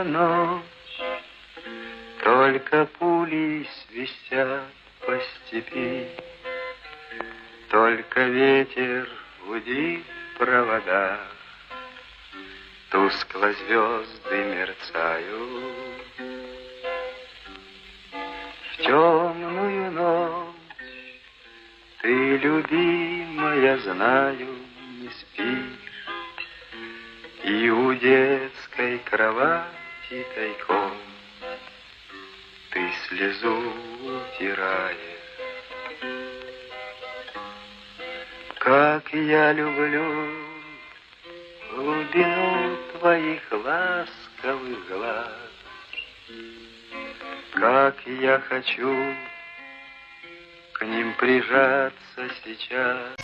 ночь, только пули свистят по степи, только ветер гудит в проводах, тускло звезды мерцают. В темную ночь ты, любимая, знаю, не спишь, и у детской кровати тайком ты слезу утираешь. Как я люблю глубину твоих ласковых глаз, как я хочу к ним прижаться сейчас.